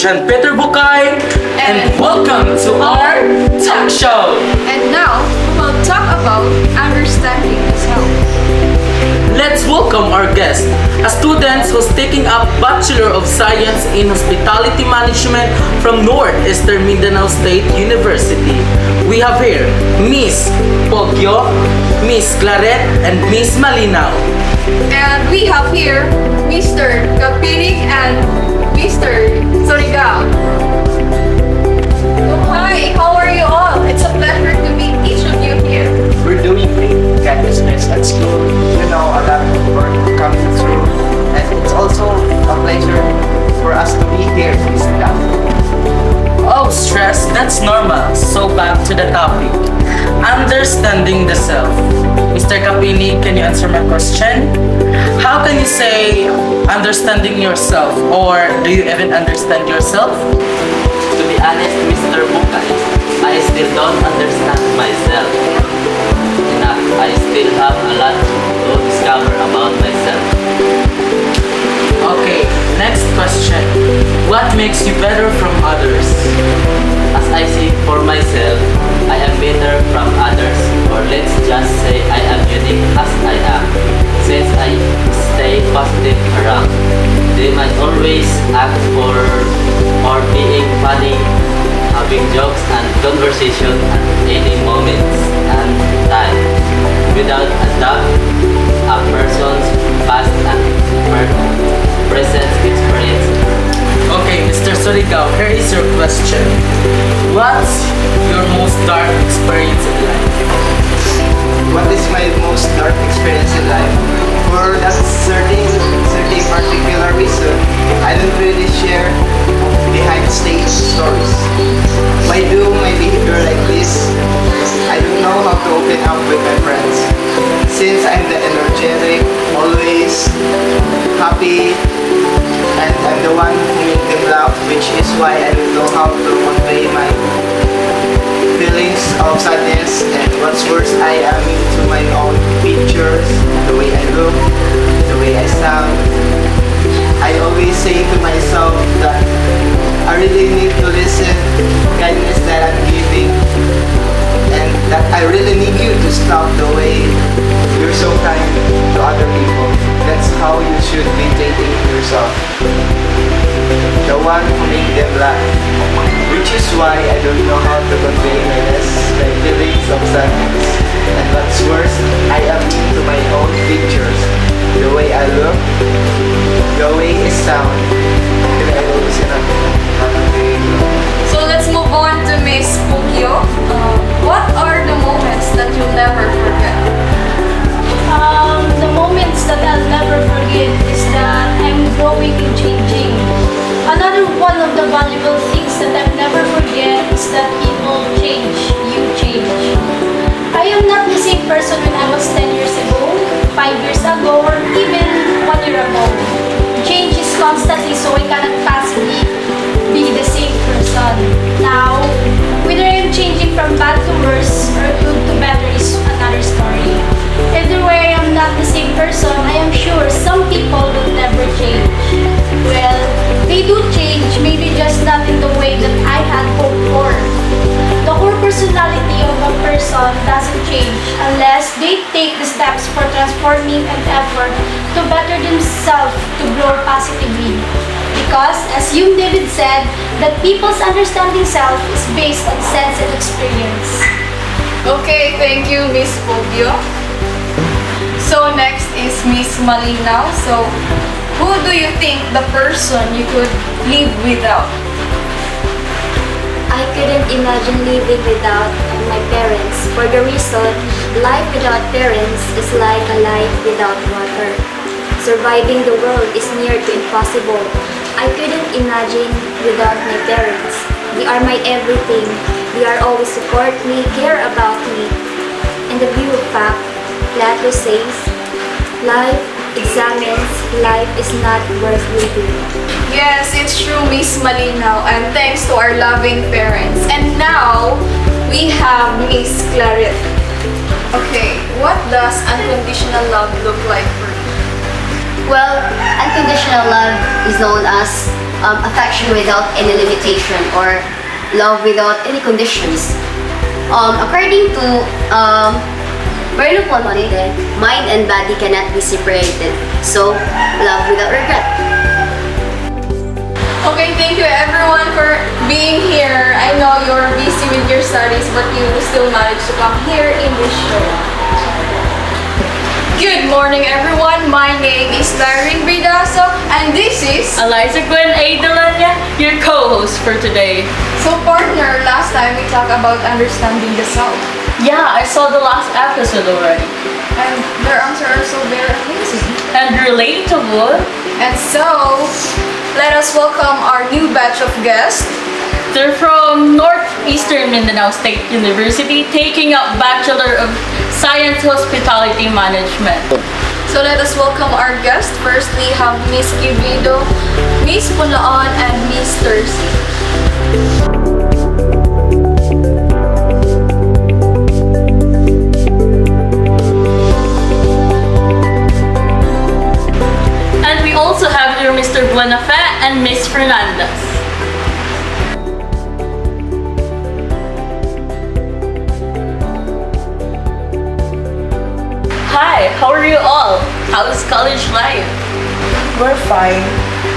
John Peter Bukay, and welcome to our talk show. And now, we'll talk about understanding yourself. Let's welcome our guest, a student who's taking up Bachelor of Science in Hospitality Management from Northeastern Mindanao State University. We have here Miss Pogyo, Miss Claret, and Miss Malinaw. And we have here Mr. Kapinig and Mr. Surigao. So hi, how are you all? It's a pleasure to meet each of you here. We're doing great. Got business at school. You know, a lot of work coming through. And it's also a pleasure for us to be here in this town. Oh, stress, that's normal. So back to the topic. Understanding the self. Mr. Kapini, can you answer my question? How can you say understanding yourself, or do you even understand yourself? To be honest, Mr. Bukay, I still don't understand myself enough. I still have a lot to discover about myself. Okay, next question. What makes you better from others? As I see for myself, I am better from others, or let's just say I am unique as I am. Since I stay positive around, they might always act for or being funny, having jokes and conversation at any moment and time. Without a doubt, a person's past and present experience. Okay, Mr. Surigao, here is your question. What's your most dark experience in life? What is my most dark experience in life? For that certain particular reason, I don't really share behind stage stories. Why do my behavior like this? I don't know how to open up with my friends. Since I'm the energetic, always happy, and I'm the one who makes them laugh, which is why I don't know how to convey my feelings of sadness, and what's worse, I am into my own pictures, the way I look, the way I sound. I always say to myself that I really need to listen kindness that I'm giving, and that I really need you to stop the way you're so kind to other people. That's how you should be treating yourself. The one who make them laugh. Which is why I don't know how to convey my feelings of sadness. And what's worse, I am into my own pictures. The way I look, the way I sound. So let's move on to Miss Pugyo. What are the moments that you'll never forget? The moments that I'll never forget is that I'm growing and changing. Another one of the valuable things that I'll never forget is that people change, you change. I am not the same person when I was 10 years ago, 5 years ago, or even 1 year ago. Change is constantly, so I cannot possibly be the same person. Now, whether I'm changing from bad to worse or good to better is another story. Either way, I am not the same person. I am sure some people will never change. Well, they do change, maybe just not in the way that I had hoped for. The core personality of a person doesn't change unless they take the steps for transforming and effort to better themselves to grow positively. Because, as Hume David said, that people's understanding self is based on sense and experience. Okay, thank you, Miss Pugyo. So next is Miss Malinaw. So, who do you think the person you could live without? I couldn't imagine living without my parents for the reason life without parents is like a life without water. Surviving the world is near to impossible. I couldn't imagine without my parents. They are my everything. They are always support me, care about me. And the view of fact, Plato says, life examines life is not worth living. Yes, it's true, Miss Malinaw, and thanks to our loving parents. And now, we have Miss Claret. Okay, what does unconditional love look like for you? Well, unconditional love is known as affection without any limitation, or love without any conditions. According to Merleau-Ponty, mind and body cannot be separated. So, love without regret. Okay, thank you everyone for being here. I know you're busy with your studies, but you still managed to come here in this show. Good morning everyone, my name is Larry Bridaso and this is... Eliza Gwen Adelania, your co-host for today. So partner, last time we talked about understanding the self. Yeah, I saw the last episode already. And their answers are so very amazing. And relatable. And so, let us welcome our new batch of guests. They're from Northeastern Mindanao State University, taking up Bachelor of Science Hospitality Management. So let us welcome our guests. First, we have Miss Kivido, Miss Pulaon, and Miss Tercy. And we also have here Mr. Buenafe and Miss Fernandez. Hi, how are you all? How's college life? We're fine.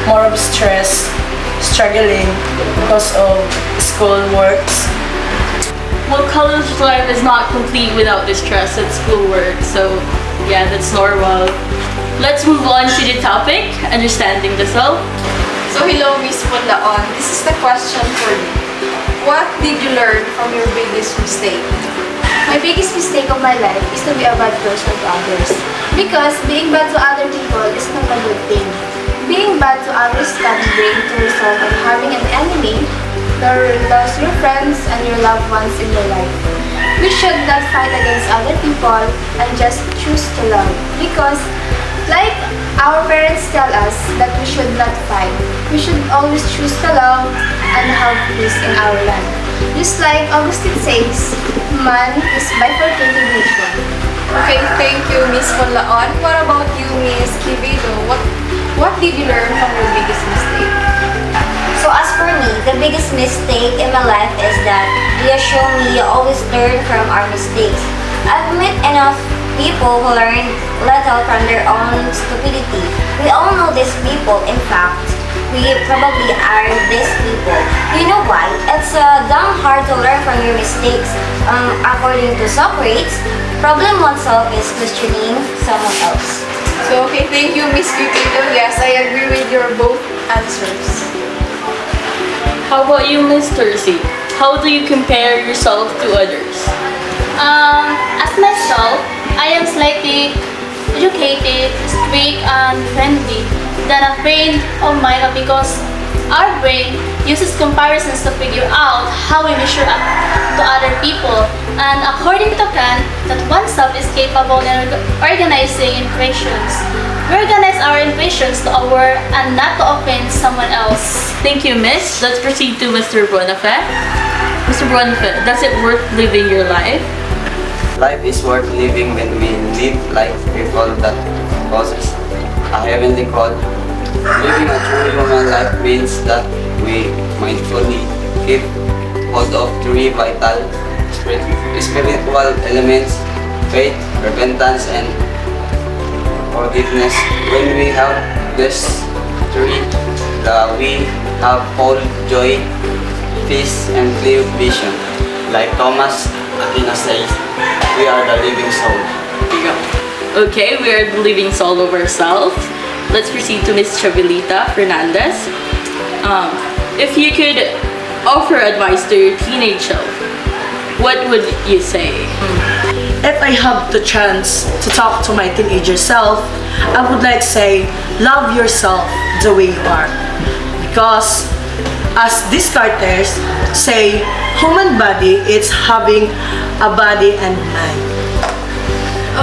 More of stress, struggling because of school works. Well, college life is not complete without the stress at schoolwork, so yeah, that's normal. Let's move on to the topic, understanding the self. So hello, Miss Pulaon. This is the question for you. What did you learn from your biggest mistake? My biggest mistake of my life is to be a bad person to others. Because being bad to other people is not a good thing. Being bad to others can bring to result of having an enemy, lost your friends and your loved ones in your life. We should not fight against other people and just choose to love. Because like our parents tell us that we should not fight, we should always choose to love and have peace in our land. Just like Augustine says, man is bifurcated nature. Okay, thank you, Miss Pulaon. What about you, Miss Kivido? What did you learn from your biggest mistake? So as for me, the biggest mistake in my life is that we show me always learn from our mistakes. I've met enough people who learn little from their own stupidity. We all know these people. In fact, we probably are these people. You know why? It's damn hard to learn from your mistakes. According to Socrates, problem oneself is questioning someone else. So, okay, thank you, Miss Kivido. Yes, I agree with your both answers. How about you, Miss Tercy? How do you compare yourself to others? As myself, I am slightly educated, strict, and friendly than a friend of mine because our brain uses comparisons to figure out how we measure up to other people. And according to Kant, that oneself is capable of organizing equations. We organize our equations to our and not to offend someone else. Thank you, Miss. Let's proceed to Mr. Buenafe. Mr. Buenafe, does it worth living your life? Life is worth living when we live like people that possess a heavenly call. Living a true human life means that we mindfully keep hold of three vital spiritual elements: faith, repentance, and forgiveness. When we have this three, we have full joy, peace, and clear vision. Like Thomas Aquinas says, we are the living soul. Okay, we are the living soul of ourselves. Let's proceed to Miss Chavillita Fernandez. If you could offer advice to your teenage self, what would you say? If I have the chance to talk to my teenager self, I would like to say, love yourself the way you are. Because as Descartes say, human body is having a body and mind.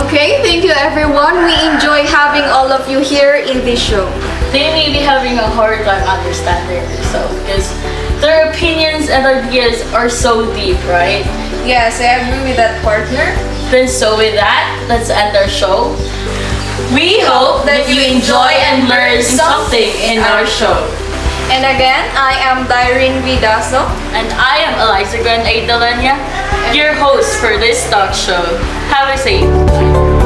Okay, thank you everyone. We enjoy having all of you here in this show. They may be having a hard time understanding yourself because their opinions and ideas are so deep, right? Yes, I agree with that, partner. Then so with that, let's end our show. We hope that you enjoy and learn something in our show. And again, I am Dyrene Vidaso. And I am Eliza Gran Aidalanya, your host for this talk show. Have a safe night.